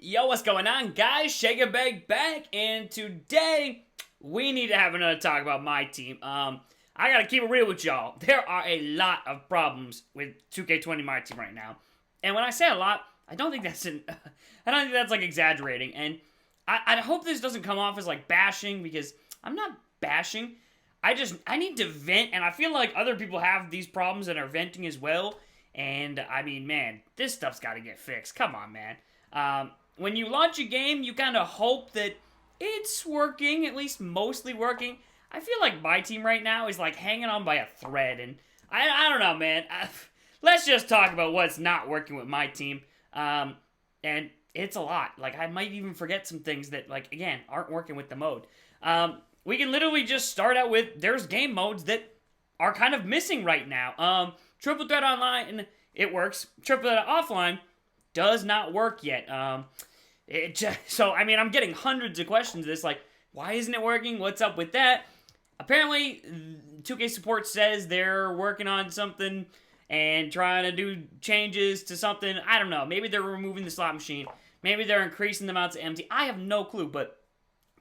Yo, what's going on, guys? Shake and Bake back, and today we need to have another talk about my team. I gotta keep it real with y'all. There are a lot of problems with 2K20 my team right now, and when I say a lot, I don't think that's like exaggerating. And I hope this doesn't come off as like bashing, because I'm not bashing. I need to vent, and I feel like other people have these problems and are venting as well. And I mean, man, this stuff's got to get fixed. Come on, man. When you launch a game, you kind of hope that it's working, at least mostly working. I feel like my team right now is like hanging on by a thread, and I don't know, man. Let's just talk about what's not working with my team. And it's a lot. Like, I might even forget some things that, like, again, aren't working with the mode. We can literally just start out with, there's game modes that are kind of missing right now. Triple Threat Online, it works. Triple Threat Offline does not work yet. So, I mean, I'm getting hundreds of questions of this, like, why isn't it working? What's up with that? Apparently, 2K support says they're working on something and trying to do changes to something. I don't know. Maybe they're removing the slot machine. Maybe they're increasing the amounts of empty. I have no clue, but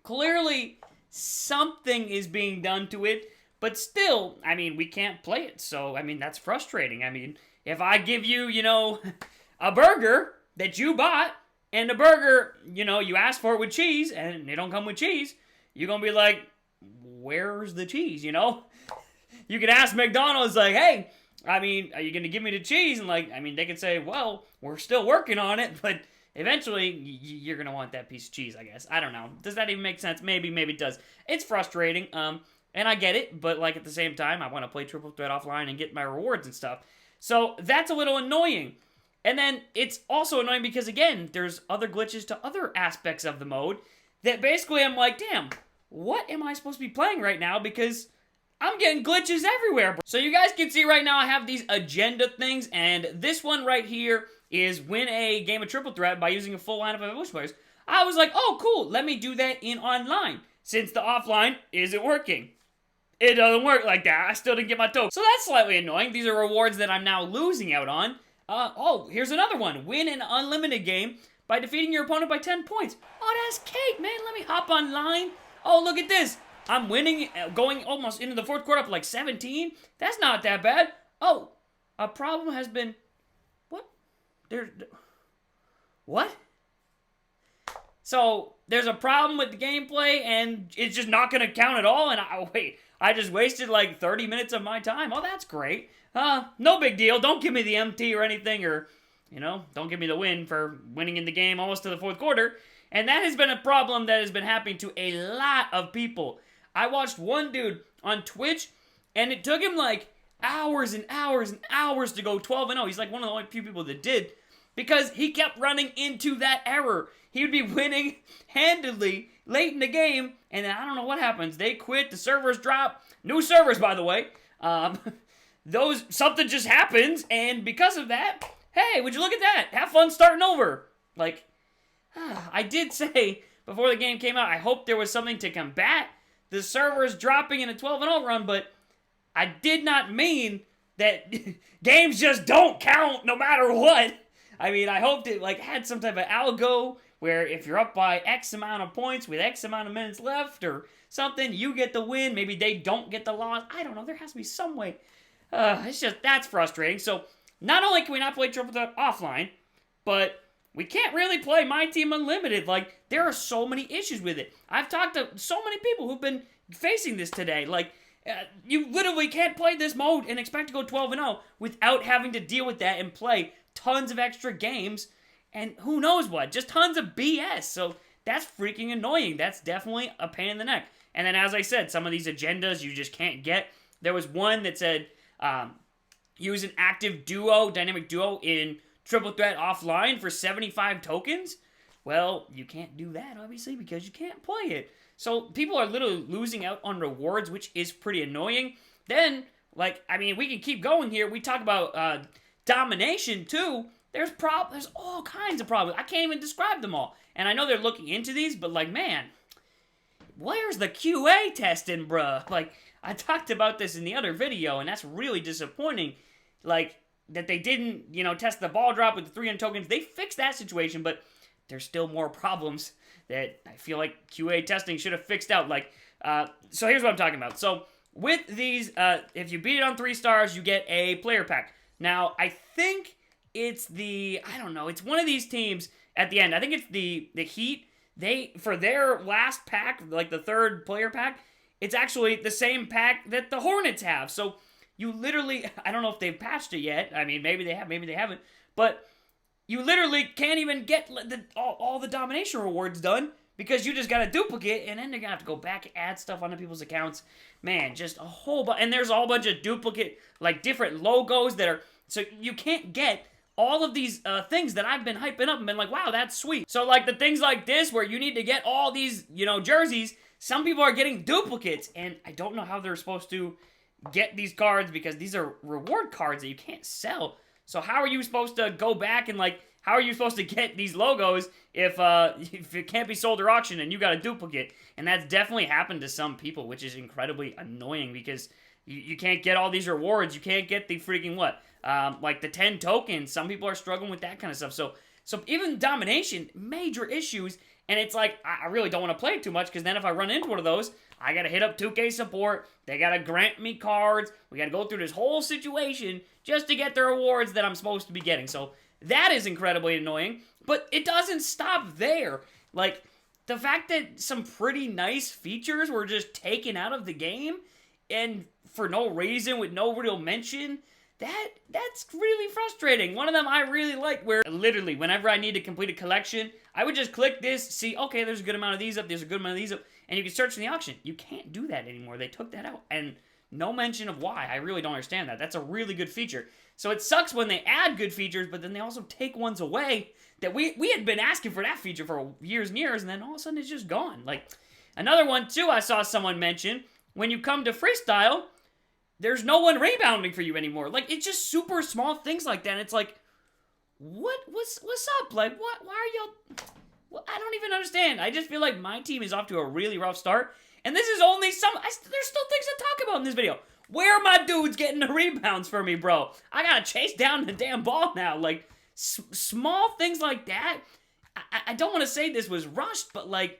clearly something is being done to it. But still, I mean, we can't play it. So, I mean, that's frustrating. I mean, if I give you, a burger that you bought, and the burger, you asked for it with cheese, and they don't come with cheese, you're going to be like, where's the cheese, You could ask McDonald's, like, hey, I mean, are you going to give me the cheese? And, like, I mean, they could say, well, we're still working on it, but eventually, you're going to want that piece of cheese, I guess. I don't know. Does that even make sense? Maybe it does. It's frustrating, and I get it, but, like, at the same time, I want to play Triple Threat Offline and get my rewards and stuff. So, that's a little annoying. And then, it's also annoying because, again, there's other glitches to other aspects of the mode that basically I'm like, damn, what am I supposed to be playing right now? Because I'm getting glitches everywhere. So you guys can see right now I have these agenda things, and this one right here is win a game of Triple Threat by using a full lineup of Evolution players. I was like, oh, cool, let me do that in online, since the offline isn't working. It doesn't work like that. I still didn't get my token. So that's slightly annoying. These are rewards that I'm now losing out on. Here's another one. Win an unlimited game by defeating your opponent by 10 points. Oh, that's cake, man. Let me hop online. Oh, look at this. I'm winning, going almost into the fourth quarter up like 17. That's not that bad. Oh, a problem has been... What? What? So, there's a problem with the gameplay, and it's just not going to count at all, and I just wasted like 30 minutes of my time. Oh, that's great. No big deal. Don't give me the MT or anything, or, don't give me the win for winning in the game almost to the fourth quarter. And that has been a problem that has been happening to a lot of people. I watched one dude on Twitch, and it took him like hours and hours and hours to go 12-0. He's like one of the only few people that did, because he kept running into that error. He would be winning handedly late in the game, and then I don't know what happens. They quit, the servers drop. New servers, by the way. Something just happens, and because of that, hey, would you look at that? Have fun starting over. Like, I did say before the game came out, I hope there was something to combat the servers dropping in a 12-0 run, but I did not mean that games just don't count no matter what. I mean, I hoped it had some type of algo where if you're up by X amount of points with X amount of minutes left or something, you get the win. Maybe they don't get the loss. I don't know. There has to be some way. That's frustrating. So, not only can we not play Triple Threat offline, but we can't really play My Team Unlimited. Like, there are so many issues with it. I've talked to so many people who've been facing this today. Like, you literally can't play this mode and expect to go 12-0 without having to deal with that and play tons of extra games and who knows what. Just tons of BS. So, that's freaking annoying. That's definitely a pain in the neck. And then, as I said, some of these agendas you just can't get. There was one that said, use an active duo, dynamic duo in Triple Threat offline for 75 tokens. Well, you can't do that, obviously, because you can't play it. So, people are literally losing out on rewards, which is pretty annoying. Then, we can keep going here. We talk about Domination, too. There's all kinds of problems. I can't even describe them all. And I know they're looking into these, but, man, where's the QA testing, bruh? I talked about this in the other video, and that's really disappointing. That they didn't, test the ball drop with the 300 tokens. They fixed that situation, but there's still more problems that I feel like QA testing should have fixed out. Like, so here's what I'm talking about. So with these, if you beat it on 3 stars, you get a player pack. Now, I think it's I don't know, it's one of these teams at the end. I think it's the Heat. For their last pack, like the 3rd player pack, it's actually the same pack that the Hornets have. So you literally, I don't know if they've patched it yet. I mean, maybe they have, maybe they haven't. But you literally can't even get all the domination rewards done because you just got a duplicate, and then they're going to have to go back and add stuff onto people's accounts. Man, just a whole bunch. And there's a whole bunch of duplicate, like different logos that are, so you can't get all of these things that I've been hyping up and been like, wow, that's sweet. So like the things like this where you need to get all these, jerseys, some people are getting duplicates, and I don't know how they're supposed to get these cards because these are reward cards that you can't sell. So how are you supposed to go back and how are you supposed to get these logos if it can't be sold or auctioned and you got a duplicate? And that's definitely happened to some people, which is incredibly annoying because you can't get all these rewards. You can't get the freaking like the 10 tokens. Some people are struggling with that kind of stuff. So even Domination, major issues. And it's like, I really don't want to play it too much because then if I run into one of those, I got to hit up 2K support. They got to grant me cards. We got to go through this whole situation just to get the rewards that I'm supposed to be getting. So that is incredibly annoying. But it doesn't stop there. Like, the fact that some pretty nice features were just taken out of the game and for no reason with no real mention, that's really frustrating. One of them I really like where literally whenever I need to complete a collection, I would just click this, see, okay, there's a good amount of these up, there's a good amount of these up, and you can search in the auction. You can't do that anymore. They took that out, and no mention of why. I really don't understand that. That's a really good feature. So it sucks when they add good features, but then they also take ones away that we had been asking for that feature for years and years, and then all of a sudden it's just gone. Like, another one, too, I saw someone mention, when you come to freestyle, there's no one rebounding for you anymore. Like, it's just super small things like that. And it's like, what's up? Like, what? Why are y'all? Well, I don't even understand. I just feel like my team is off to a really rough start. And this is only there's still things to talk about in this video. Where are my dudes getting the rebounds for me, bro? I gotta chase down the damn ball now. Like, small things like that. I don't want to say this was rushed, but like,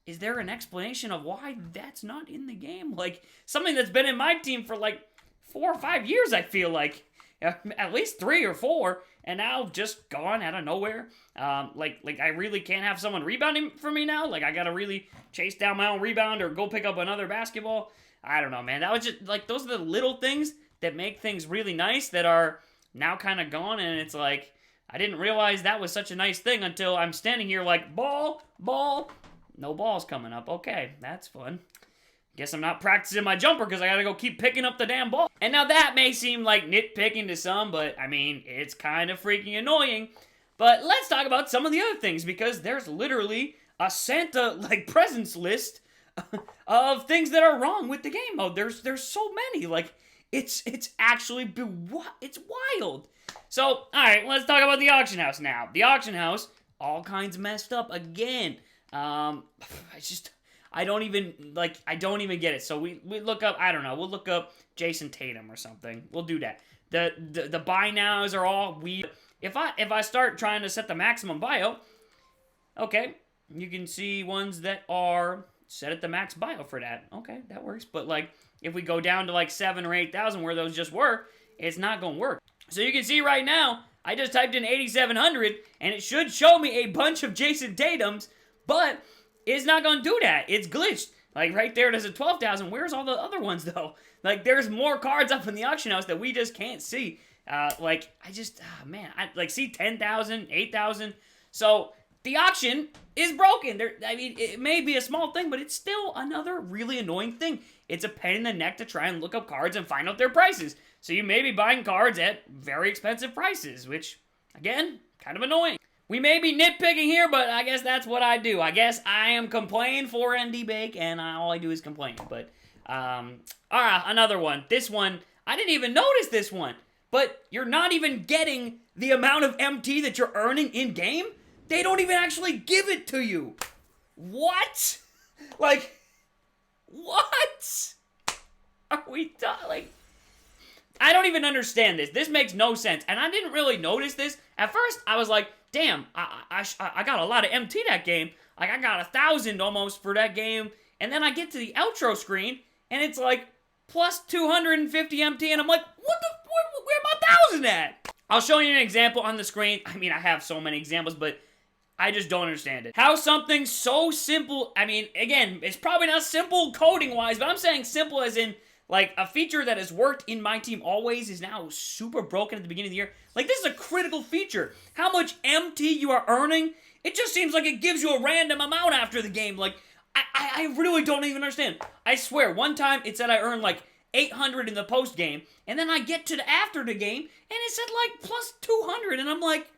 is there an explanation of why that's not in the game? Like, something that's been in my team for like 4 or 5 years, I feel like. At least 3 or 4, and now just gone out of nowhere. Like I really can't have someone rebounding for me now? Like, I gotta really chase down my own rebound or go pick up another basketball? I don't know, man. That was just, like, those are the little things that make things really nice that are now kind of gone, and it's like, I didn't realize that was such a nice thing until I'm standing here like, ball, no balls coming up. Okay, that's fun. Guess I'm not practicing my jumper because I gotta go keep picking up the damn ball. And now that may seem like nitpicking to some, but I mean, it's kind of freaking annoying. But let's talk about some of the other things because there's literally a Santa, like, presents list of things that are wrong with the game mode. There's so many. Like, it's actually, it's wild. So, alright, let's talk about the auction house now. The auction house, all kinds messed up again. I don't even get it. So we look up, I don't know, we'll look up Jason Tatum or something. We'll do that. The buy nows are all weird. If I start trying to set the maximum bio, okay, you can see ones that are set at the max bio for that. Okay, that works. But like, if we go down to like 7,000 or 8,000 where those just were, it's not gonna work. So you can see right now, I just typed in 8,700 and it should show me a bunch of Jason Tatums, but it's not going to do that. It's glitched. Like, right there, there's a 12,000. Where's all the other ones, though? Like, there's more cards up in the auction house that we just can't see. Like, I see 10,000, 8,000. So, the auction is broken. I mean, it may be a small thing, but it's still another really annoying thing. It's a pain in the neck to try and look up cards and find out their prices. So, you may be buying cards at very expensive prices, which, again, kind of annoying. We may be nitpicking here, but I guess that's what I do. I guess I am complaining for ND Bake, and all I do is complain. But, alright, another one. This one, I didn't even notice this one. But you're not even getting the amount of MT that you're earning in-game. They don't even actually give it to you. What? Like, what? Are we done? Like, I don't even understand this. This makes no sense. And I didn't really notice this. At first, I was like, damn, I got a lot of MT that game. Like, I got 1,000 almost for that game. And then I get to the outro screen, and it's like, plus 250 MT, and I'm like, where my 1,000 at? I'll show you an example on the screen. I mean, I have so many examples, but I just don't understand it. How something so simple, I mean, again, it's probably not simple coding-wise, but I'm saying simple as in, like, a feature that has worked in my team always is now super broken at the beginning of the year. Like, this is a critical feature. How much MT you are earning, it just seems like it gives you a random amount after the game. Like, I really don't even understand. I swear, one time it said I earned, like, 800 in the post game, and then I get to the after the game, and it said, like, plus 200, and I'm like,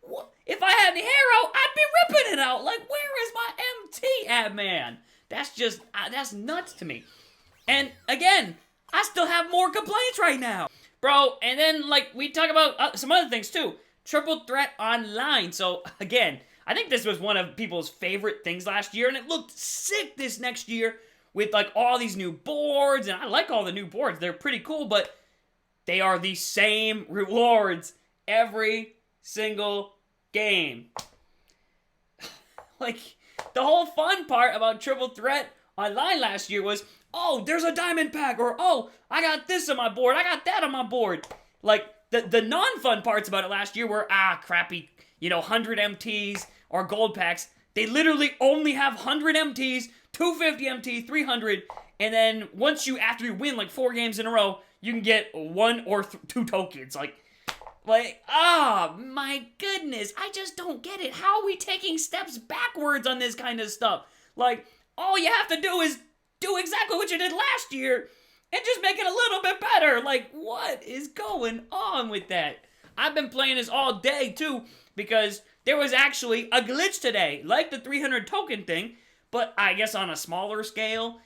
what? If I had the arrow, I'd be ripping it out. Like, where is my MT at, man? That's just, that's nuts to me. And, again, I still have more complaints right now. Bro, and then, like, we talk about some other things, too. Triple Threat Online. So, again, I think this was one of people's favorite things last year, and it looked sick this next year with, like, all these new boards, and I like all the new boards. They're pretty cool, but they are the same rewards every single game. Like, the whole fun part about Triple Threat Online last year was, oh, there's a diamond pack, or, oh, I got this on my board, I got that on my board. Like, the non-fun parts about it last year were, crappy, 100 MTs or gold packs. They literally only have 100 MTs, 250 MT, 300, and then after you win, like, 4 games in a row, you can get 1 or 2 tokens. Like, my goodness, I just don't get it. How are we taking steps backwards on this kind of stuff? Like, all you have to do is do exactly what you did last year and just make it a little bit better. Like, what is going on with that? I've been playing this all day, too, because there was actually a glitch today, like the 300 token thing, but I guess on a smaller scale.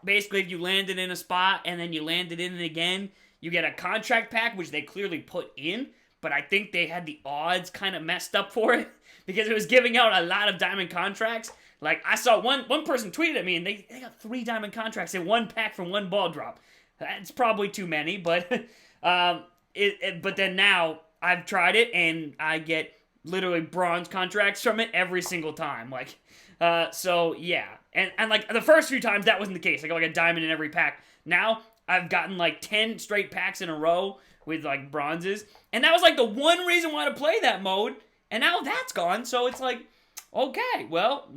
Basically, if you landed in a spot and then you landed in it again, you get a contract pack, which they clearly put in, but I think they had the odds kind of messed up for it because it was giving out a lot of diamond contracts. Like, I saw one person tweeted at me, and they got 3 diamond contracts in 1 pack from 1 ball drop. That's probably too many, but but then now I've tried it, and I get literally bronze contracts from it every single time. Like, so yeah, and like the first few times that wasn't the case. I got like a diamond in every pack. Now I've gotten like 10 straight packs in a row with like bronzes, and that was like the one reason why to play that mode, and now that's gone. So it's like, okay, well,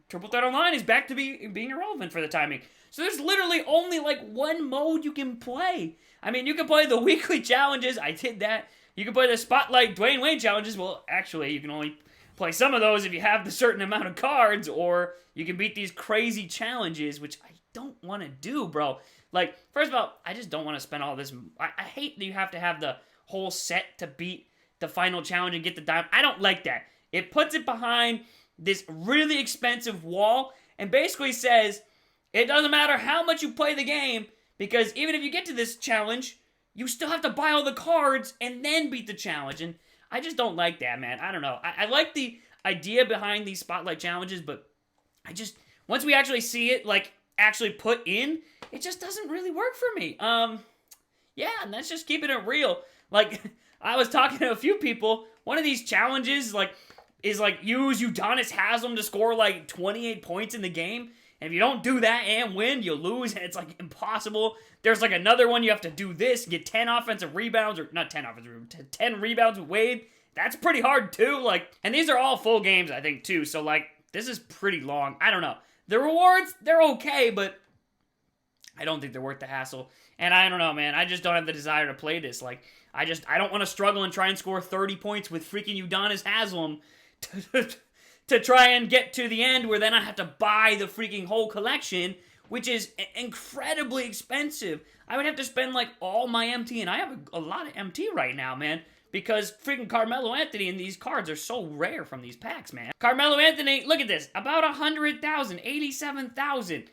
Triple Threat Online is back to being irrelevant for the timing. So there's literally only like 1 mode you can play. I mean, you can play the weekly challenges. I did that. You can play the Spotlight Dwayne Wade challenges. Well, actually, you can only play some of those if you have the certain amount of cards, or you can beat these crazy challenges, which I don't want to do, bro. Like, first of all, I just don't want to spend all this. I hate that you have to have the whole set to beat the final challenge and get the diamond. I don't like that. It puts it behind this really expensive wall and basically says, it doesn't matter how much you play the game, because even if you get to this challenge, you still have to buy all the cards and then beat the challenge. And I just don't like that, man. I don't know. I like the idea behind these Spotlight challenges, but once we actually see it, like, actually put in, it just doesn't really work for me. Yeah, and that's just keeping it real. Like, I was talking to a few people, one of these challenges, is use Udonis Haslam to score, 28 points in the game. And if you don't do that and win, you lose, and it's, impossible. There's, another one you have to do this, get 10 offensive rebounds, or not 10 offensive rebounds, 10 rebounds with Wade. That's pretty hard, too. And these are all full games, I think, too. So, this is pretty long. I don't know. The rewards, they're okay, but I don't think they're worth the hassle. And I don't know, man. I just don't have the desire to play this. I don't want to struggle and try and score 30 points with freaking Udonis Haslam to try and get to the end, where then I have to buy the freaking whole collection, which is incredibly expensive. I would have to spend, all my MT, and I have a lot of MT right now, man, because freaking Carmelo Anthony and these cards are so rare from these packs, man. Carmelo Anthony, look at this, about 100,000, 87,000.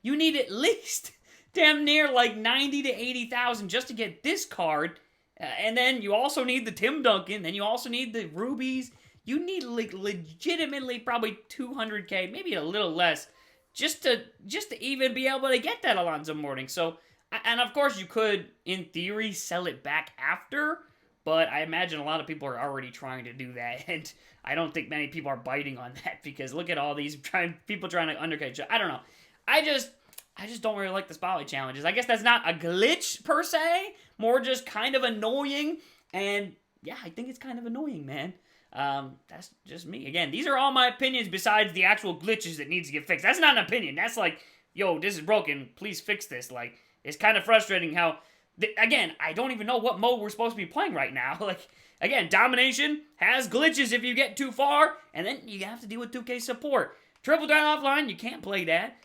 You need at least damn near, 90 to 80,000 just to get this card, and then you also need the Tim Duncan, then you also need the rubies. You need, legitimately probably 200K, maybe a little less, just to even be able to get that Alonzo Mourning. So, and of course you could, in theory, sell it back after, but I imagine a lot of people are already trying to do that, and I don't think many people are biting on that because look at all these people trying to undercut each other. I don't know. I just don't really like the spotlight challenges. I guess that's not a glitch per se, more just kind of annoying, and yeah, I think it's kind of annoying, man. That's just me. Again, these are all my opinions besides the actual glitches that needs to get fixed. That's not an opinion. That's like, yo, this is broken. Please fix this. Like, it's kind of frustrating how, again, I don't even know what mode we're supposed to be playing right now. Like, again, Domination has glitches if you get too far, and then you have to deal with 2K support. Triple Threat Offline, you can't play that.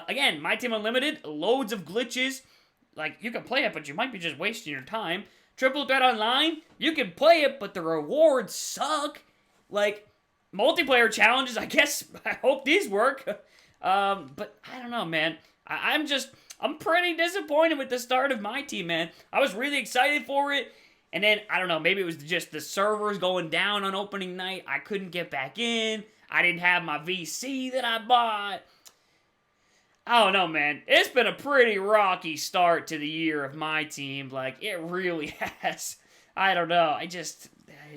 Again, My Team Unlimited, loads of glitches. Like, you can play it, but you might be just wasting your time. Triple Threat Online, you can play it, but the rewards suck. Like, multiplayer challenges, I guess, I hope these work. But I don't know, man. I'm pretty disappointed with the start of My Team, man. I was really excited for it. And then, I don't know, maybe it was just the servers going down on opening night. I couldn't get back in. I didn't have my VC that I bought. I don't know, man. It's been a pretty rocky start to the year of My Team. Like, it really has. I don't know. I just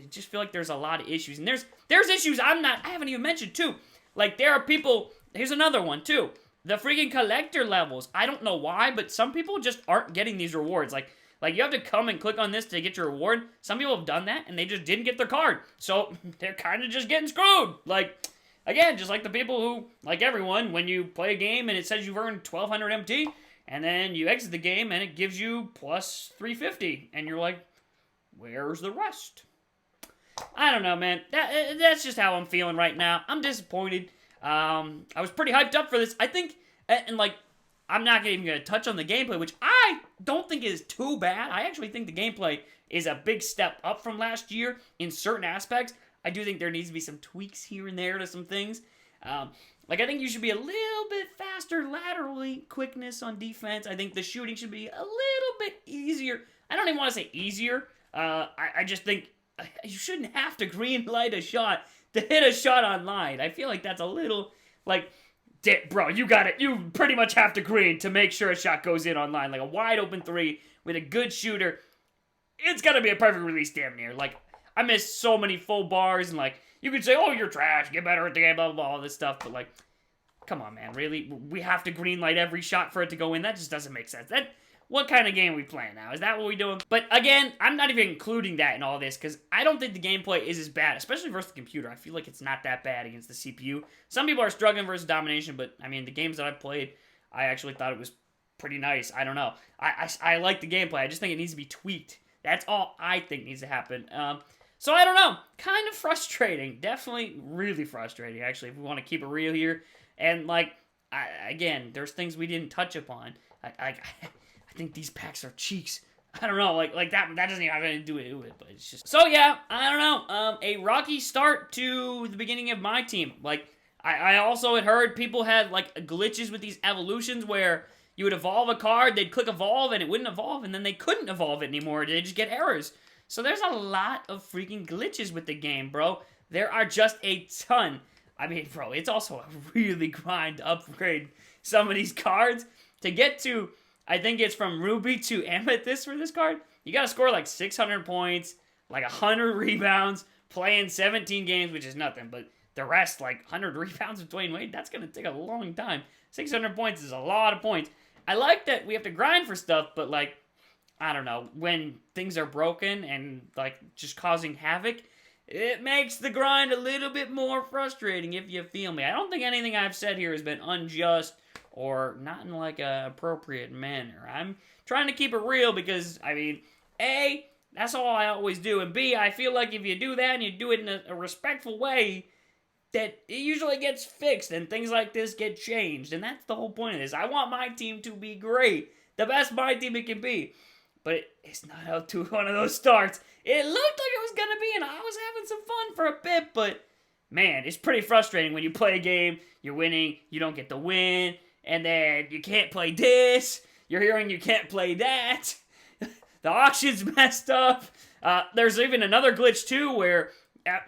feel like there's a lot of issues. And there's issues I haven't even mentioned, too. Like, there are people, here's another one, too. The freaking collector levels. I don't know why, but some people just aren't getting these rewards. Like you have to come and click on this to get your reward. Some people have done that, and they just didn't get their card. So, they're kind of just getting screwed. Like, again, just like the people who, like everyone, when you play a game and it says you've earned 1,200 MT, and then you exit the game and it gives you plus 350, and you're like, where's the rest? I don't know, man. That's just how I'm feeling right now. I'm disappointed. I was pretty hyped up for this. I think, and like, I'm not even going to touch on the gameplay, which I don't think is too bad. I actually think the gameplay is a big step up from last year in certain aspects. I do think there needs to be some tweaks here and there to some things. Like, I think you should be a little bit faster laterally, quickness on defense. I think the shooting should be a little bit easier. I don't even want to say easier. I just think you shouldn't have to green light a shot to hit a shot online. I feel like that's a little, like, bro, you got it. You pretty much have to green to make sure a shot goes in online. Like a wide open three with a good shooter. It's got to be a perfect release damn near. Like, I missed so many full bars, and like, you could say, oh, you're trash, get better at the game, blah, blah, blah, all this stuff, but like, come on, man, really? We have to green light every shot for it to go in? That just doesn't make sense. What kind of game are we playing now? Is that what we're doing? But again, I'm not even including that in all this, because I don't think the gameplay is as bad, especially versus the computer. I feel like it's not that bad against the CPU. Some people are struggling versus Domination, but I mean, the games that I've played, I actually thought it was pretty nice. I don't know. I like the gameplay. I just think it needs to be tweaked. That's all I think needs to happen. So I don't know. Kind of frustrating. Definitely really frustrating, actually, if we want to keep it real here. And, like, again, there's things we didn't touch upon. I think these packs are cheeks. I don't know, like that doesn't even have anything to do with it, but it's just... So, yeah, I don't know. A rocky start to the beginning of My Team. Like, I also had heard people had, like, glitches with these evolutions where you would evolve a card, they'd click evolve, and it wouldn't evolve, and then they couldn't evolve it anymore. They just get errors. So there's a lot of freaking glitches with the game, bro. There are just a ton. I mean, bro, it's also a really grind to upgrade some of these cards. To get to, I think it's from Ruby to Amethyst for this card, you gotta score like 600 points, like 100 rebounds, playing 17 games, which is nothing, but the rest, like 100 rebounds with Dwayne Wade, that's gonna take a long time. 600 points is a lot of points. I like that we have to grind for stuff, but like, I don't know, when things are broken and, like, just causing havoc, it makes the grind a little bit more frustrating, if you feel me. I don't think anything I've said here has been unjust or not in, like, a appropriate manner. I'm trying to keep it real because, I mean, A, that's all I always do, and B, I feel like if you do that and you do it in a respectful way, that it usually gets fixed and things like this get changed, and that's the whole point of this. I want my team to be great, the best My Team it can be. But it's not out to one of those starts. It looked like it was going to be, and I was having some fun for a bit, but man, it's pretty frustrating when you play a game, you're winning, you don't get the win, and then you can't play this, you're hearing you can't play that, the auction's messed up. There's even another glitch, too, where,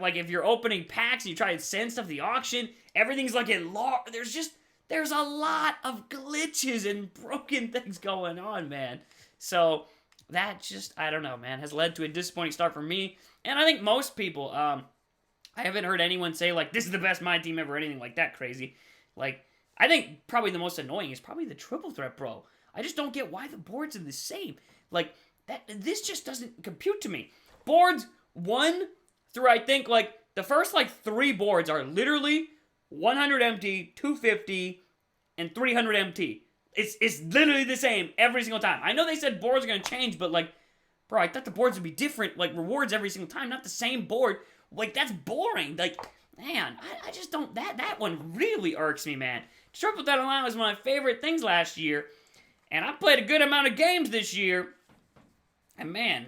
like, if you're opening packs and you try to send stuff to the auction, everything's, like, in law. There's a lot of glitches and broken things going on, man. So... that just, I don't know, man, has led to a disappointing start for me. And I think most people, I haven't heard anyone say, like, this is the best my team ever, or anything like that crazy. Like, I think probably the most annoying is probably the triple threat, bro. I just don't get why the boards are the same. Like, this just doesn't compute to me. Boards 1 through, I think, like, the first, like, 3 boards are literally 100 MT, 250, and 300 MT. It's literally the same every single time. I know they said boards are going to change, but, like, bro, I thought the boards would be different, like, rewards every single time, not the same board. Like, that's boring. Like, man, I just don't, that one really irks me, man. Triple Threat Online was one of my favorite things last year, and I played a good amount of games this year, and man,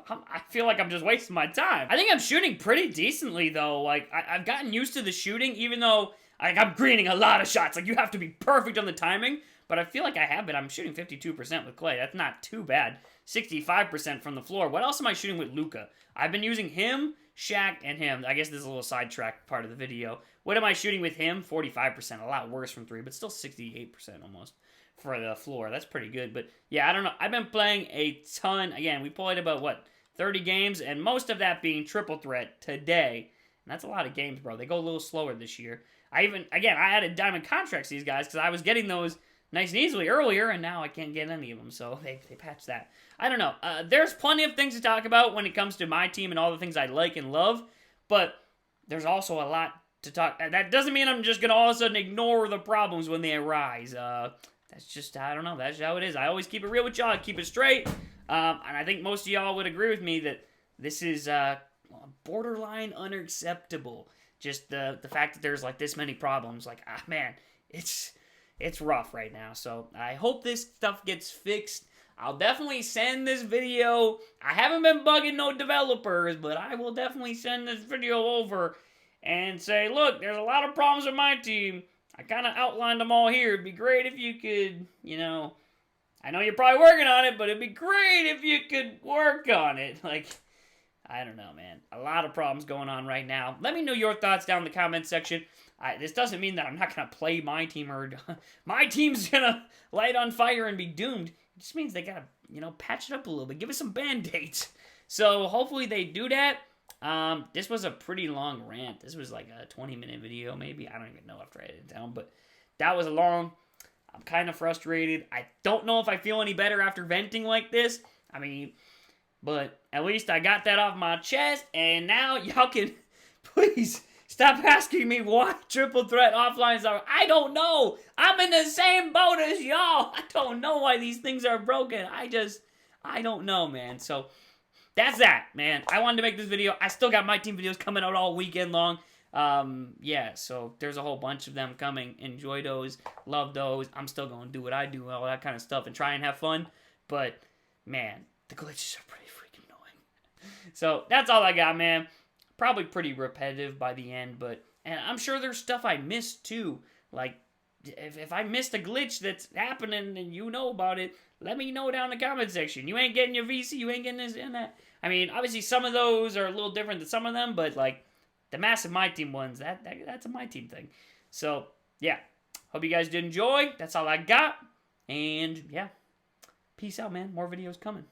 I feel like I'm just wasting my time. I think I'm shooting pretty decently, though. Like, I've gotten used to the shooting, even though like, I'm greening a lot of shots. Like, you have to be perfect on the timing, but I feel like I have been. I'm shooting 52% with Clay. That's not too bad. 65% from the floor. What else am I shooting with Luka? I've been using him, Shaq, and him. I guess this is a little sidetrack part of the video. What am I shooting with him? 45%. A lot worse from 3, but still 68% almost for the floor. That's pretty good. But, yeah, I don't know. I've been playing a ton. Again, we played about, what, 30 games, and most of that being triple threat today. And that's a lot of games, bro. They go a little slower this year. I added diamond contracts to these guys because I was getting those nice and easily earlier, and now I can't get any of them, so they patched that. I don't know. There's plenty of things to talk about when it comes to my team and all the things I like and love, but there's also a lot to talk. That doesn't mean I'm just going to all of a sudden ignore the problems when they arise. That's just, I don't know. That's how it is. I always keep it real with y'all. I keep it straight. And I think most of y'all would agree with me that this is borderline unacceptable. Just the fact that there's like this many problems. Like, man, it's rough right now. So I hope this stuff gets fixed. I'll definitely send this video. I haven't been bugging no developers, but I will definitely send this video over and say, look, there's a lot of problems with my team. I kind of outlined them all here. It'd be great if you could, I know you're probably working on it, but it'd be great if you could work on it. Like, I don't know, man. A lot of problems going on right now. Let me know your thoughts down in the comment section. This doesn't mean that I'm not going to play my team or my team's going to light on fire and be doomed. It just means they got to, patch it up a little bit. Give us some band-aids. So hopefully they do that. This was a pretty long rant. This was like a 20-minute video, maybe. I don't even know after I edited it down, but that was long. I'm kind of frustrated. I don't know if I feel any better after venting like this. But at least I got that off my chest, and now y'all can please stop asking me why triple threat offlines are. I don't know. I'm in the same boat as y'all. I don't know why these things are broken. I don't know, man. So that's that, man. I wanted to make this video. I still got my team videos coming out all weekend long. Yeah, so there's a whole bunch of them coming. Enjoy those. Love those. I'm still going to do what I do, all that kind of stuff, and try and have fun. But, man, the glitches are pretty freaking annoying. So that's all I got, man. Probably pretty repetitive by the end, and I'm sure there's stuff I missed too. Like, if I missed a glitch that's happening and you know about it, let me know down in the comment section. You ain't getting your VC, you ain't getting this and that. Obviously some of those are a little different than some of them, but like the massive My Team ones, that's a My Team thing. So, yeah. Hope you guys did enjoy. That's all I got. And, yeah. Peace out, man. More videos coming.